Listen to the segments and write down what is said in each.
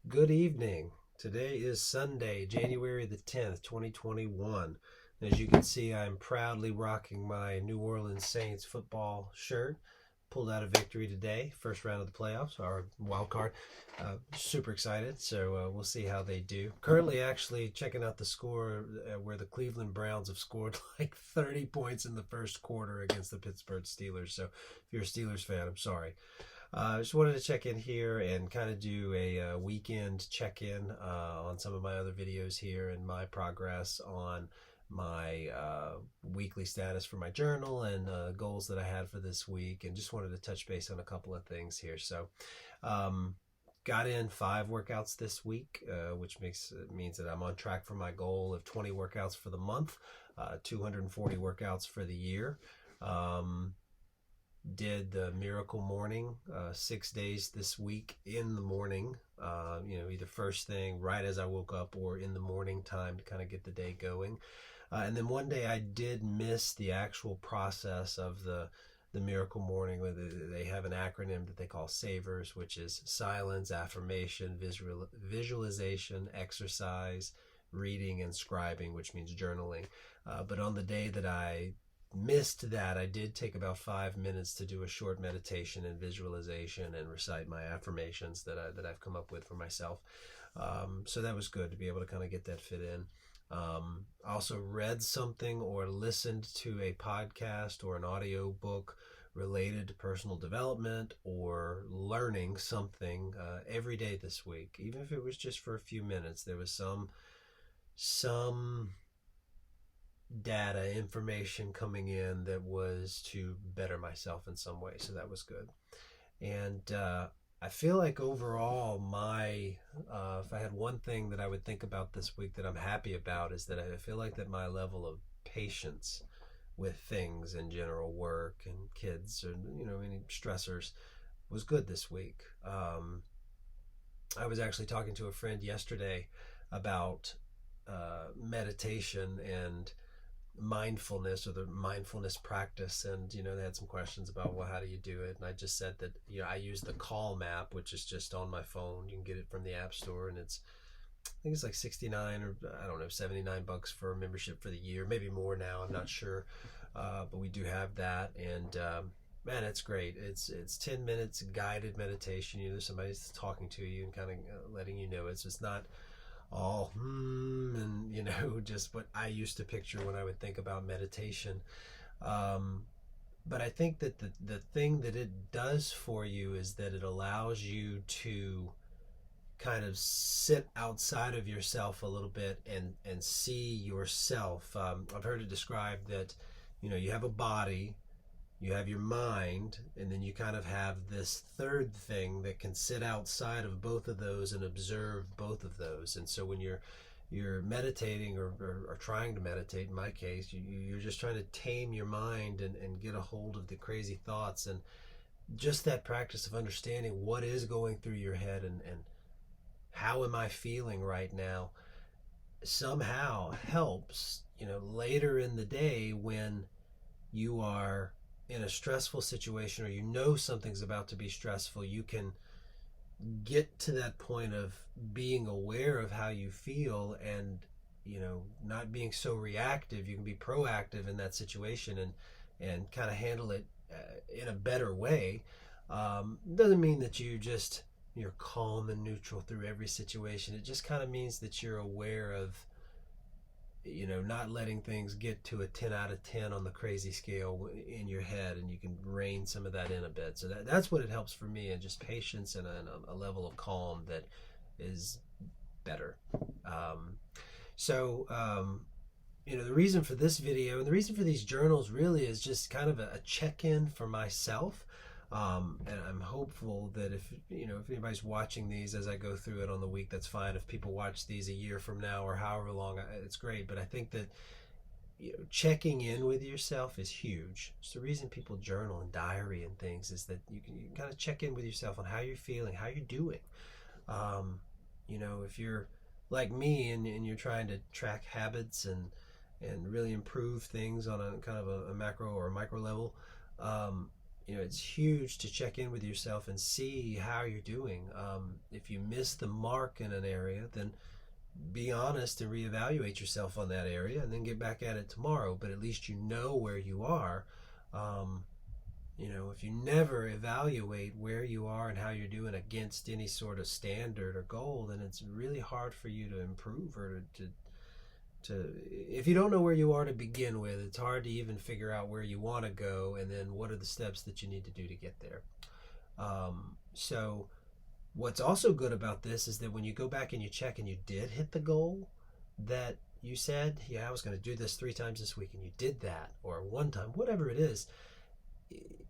Good evening. Today is Sunday, January the 10th, 2021. As you can see, I'm proudly rocking my New Orleans Saints football shirt. Pulled out a victory today, first round of the playoffs, our wild card. Super excited, so we'll see how they do. Currently, actually checking out the score where the Cleveland Browns have scored like 30 points in the first quarter against the Pittsburgh Steelers. So if you're a Steelers fan, I'm sorry. Just wanted to check in here and kind of do a weekend check in on some of my other videos here and my progress on my weekly status for my journal and goals that I had for this week. And just wanted to touch base on a couple of things here. So, um, got in 5 workouts this week, which means that I'm on track for my goal of 20 workouts for the month, 240 workouts for the year. Um, did the miracle morning 6 days this week in the morning, either first thing right as I woke up or in the morning time to kind of get the day going. And then one day I did miss the actual process of the miracle morning, where they have an acronym that they call SAVERS, which is silence, affirmation, visualization, exercise, reading, and scribing, which means journaling. But on the day that I missed that, I did take about 5 minutes to do a short meditation and visualization and recite my affirmations that I've come up with for myself. So that was good to be able to kind of get that fit in. I also read something or listened to a podcast or an audio book related to personal development or learning something every day this week, even if it was just for a few minutes. There was some data information coming in that was to better myself in some way, so that was good. And I feel like overall if I had one thing that I would think about this week that I'm happy about, is that I feel like that my level of patience with things in general, work and kids, or any stressors, was good this week. I was actually talking to a friend yesterday about meditation and mindfulness, or the mindfulness practice, and they had some questions about, well, how do you do it? And I just said that I use the Calm app, which is just on my phone. You can get it from the App Store, and I think it's like 69, or I don't know, $79 for a membership for the year, maybe more now, I'm not sure. But we do have that, and man, it's great. It's 10 minutes guided meditation. There's somebody that's talking to you and kind of letting you know it's just not all and just what I used to picture when I would think about meditation. But I think that the thing that it does for you is that it allows you to kind of sit outside of yourself a little bit and see yourself. I've heard it described that you have a body, you have your mind, and then you kind of have this third thing that can sit outside of both of those and observe both of those. And so when you're meditating, or trying to meditate, in my case, you're just trying to tame your mind and get a hold of the crazy thoughts, and just that practice of understanding what is going through your head, and how am I feeling right now, somehow helps later in the day when you are in a stressful situation, or something's about to be stressful. You can get to that point of being aware of how you feel, and not being so reactive. You can be proactive in that situation, and kind of handle it in a better way. Doesn't mean that you're calm and neutral through every situation. It just kind of means that you're aware of not letting things get to a 10 out of 10 on the crazy scale in your head, and you can rein some of that in a bit. So that's what it helps for me, and just patience, and a level of calm that is better. The reason for this video and the reason for these journals really is just kind of a check-in for myself. And I'm hopeful that if anybody's watching these as I go through it on the week, that's fine. If people watch these a year from now or however long, it's great. But I think that checking in with yourself is huge. It's the reason people journal and diary and things, is that you can kind of check in with yourself on how you're feeling, how you're doing. If you're like me, and you're trying to track habits and really improve things on a kind of a macro or a micro level, it's huge to check in with yourself and see how you're doing. If you miss the mark in an area, then be honest and reevaluate yourself on that area and then get back at it tomorrow. But at least you know where you are. Um, if you never evaluate where you are and how you're doing against any sort of standard or goal, then it's really hard for you to improve or to if you don't know where you are to begin with, it's hard to even figure out where you want to go and then what are the steps that you need to do to get there. So what's also good about this is that when you go back and you check and you did hit the goal that you said, yeah, I was going to do this 3 times this week, and you did that, or 1 time, whatever it is,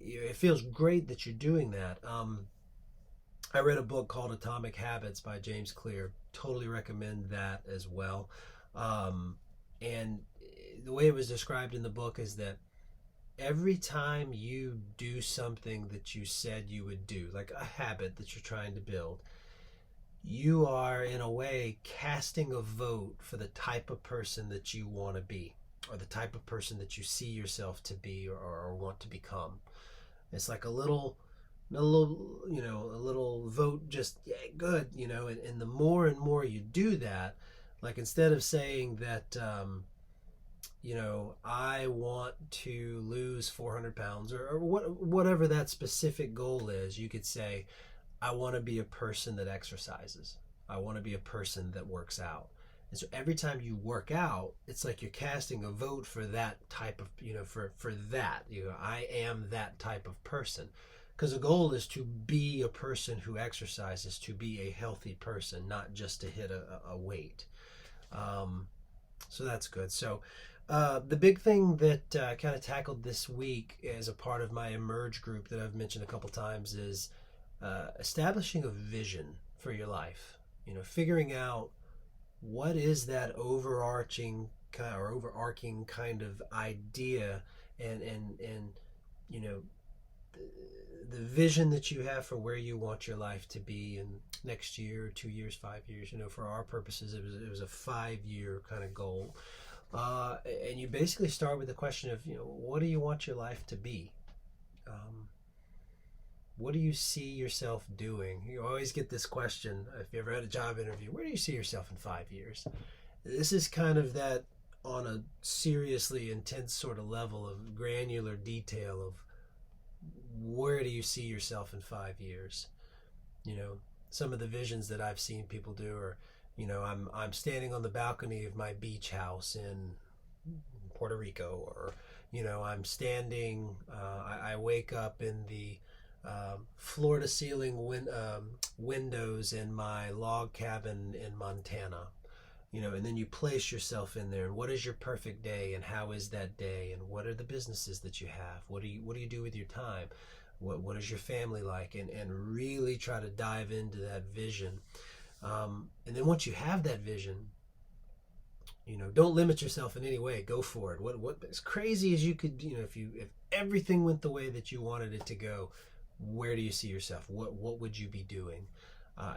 it feels great that you're doing that. I read a book called Atomic Habits by James Clear. Totally recommend that as well. And the way it was described in the book is that every time you do something that you said you would do, like a habit that you're trying to build, you are in a way casting a vote for the type of person that you want to be, or the type of person that you see yourself to be, or want to become. It's like a little vote, just, yeah, good, and the more and more you do that, like instead of saying that, I want to lose 400 pounds or whatever that specific goal is, you could say, I want to be a person that exercises. I want to be a person that works out. And so every time you work out, it's like you're casting a vote for that type of, for that, I am that type of person. Because the goal is to be a person who exercises, to be a healthy person, not just to hit a weight. So that's good. So the big thing that I kind of tackled this week as a part of my Emerge group that I've mentioned a couple times is establishing a vision for your life. Figuring out what is that overarching kind of idea, and the vision that you have for where you want your life to be in next year, 2 years, 5 years. For our purposes, it was a 5-year kind of goal. And you basically start with the question of, what do you want your life to be? What do you see yourself doing? You always get this question, if you ever had a job interview, where do you see yourself in 5 years? This is kind of that on a seriously intense sort of level of granular detail of where do you see yourself in 5 years? Some of the visions that I've seen people do are, I'm standing on the balcony of my beach house in Puerto Rico, or, I'm standing, I wake up in the floor-to-ceiling windows in my log cabin in Montana, and then you place yourself in there, and what is your perfect day, and how is that day, and what are the businesses that you have, what do you do with your time, what is your family like, and really try to dive into that vision. And then once you have that vision, don't limit yourself in any way. Go for it. What as crazy as you could, if everything went the way that you wanted it to go, where do you see yourself? What would you be doing?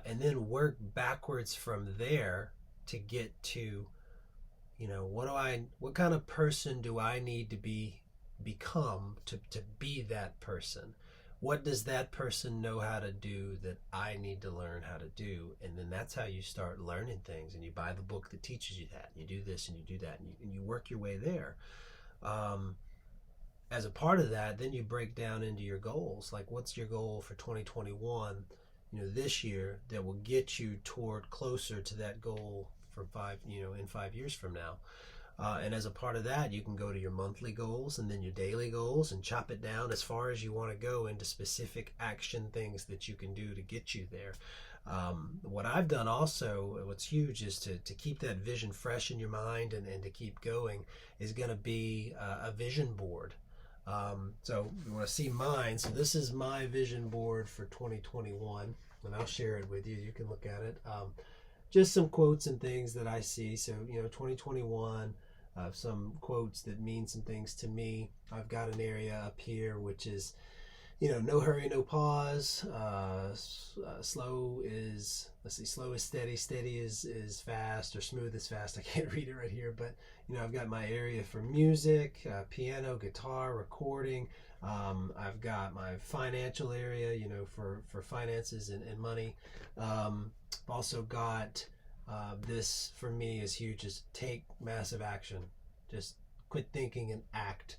And then work backwards from there to get to, what kind of person do I need to become to be that person? What does that person know how to do that I need to learn how to do? And then that's how you start learning things, and you buy the book that teaches you that, and you do this and you do that, and you work your way there. As a part of that, then you break down into your goals. Like, what's your goal for 2021, this year, that will get you toward closer to that goal for in 5 years from now. And as a part of that, you can go to your monthly goals and then your daily goals and chop it down as far as you want to go into specific action things that you can do to get you there. What I've done also, what's huge, is to keep that vision fresh in your mind and to keep going, is going to be a vision board. So you want to see mine. So this is my vision board for 2021, and I'll share it with you. You can look at it. Just some quotes and things that I see. So, 2021, some quotes that mean some things to me. I've got an area up here which is, no hurry, no pause. Slow is steady, steady is fast, or smooth is fast. I can't read it right here, but I've got my area for music, piano, guitar, recording. I've got my financial area, for finances and money. I've also got this for me is huge, is take massive action. Just quit thinking and act.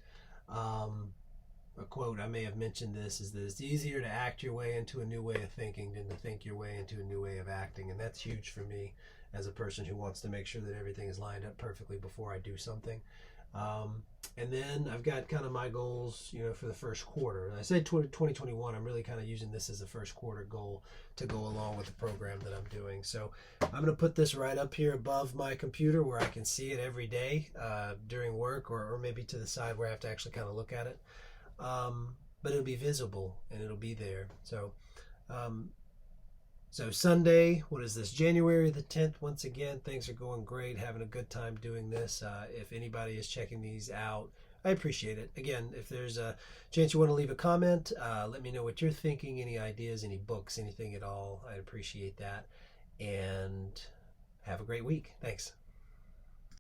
A quote, I may have mentioned this, is that it's easier to act your way into a new way of thinking than to think your way into a new way of acting. And that's huge for me as a person who wants to make sure that everything is lined up perfectly before I do something. And then I've got kind of my goals, for the first quarter. And I said 2021, I'm really kind of using this as a first quarter goal to go along with the program that I'm doing. So I'm going to put this right up here above my computer where I can see it every day during work, or maybe to the side where I have to actually kind of look at it. But it'll be visible and it'll be there. So Sunday, what is this? January the 10th. Once again, things are going great. Having a good time doing this. If anybody is checking these out, I appreciate it. Again, if there's a chance you want to leave a comment, let me know what you're thinking. Any ideas, any books, anything at all. I'd appreciate that. And have a great week. Thanks.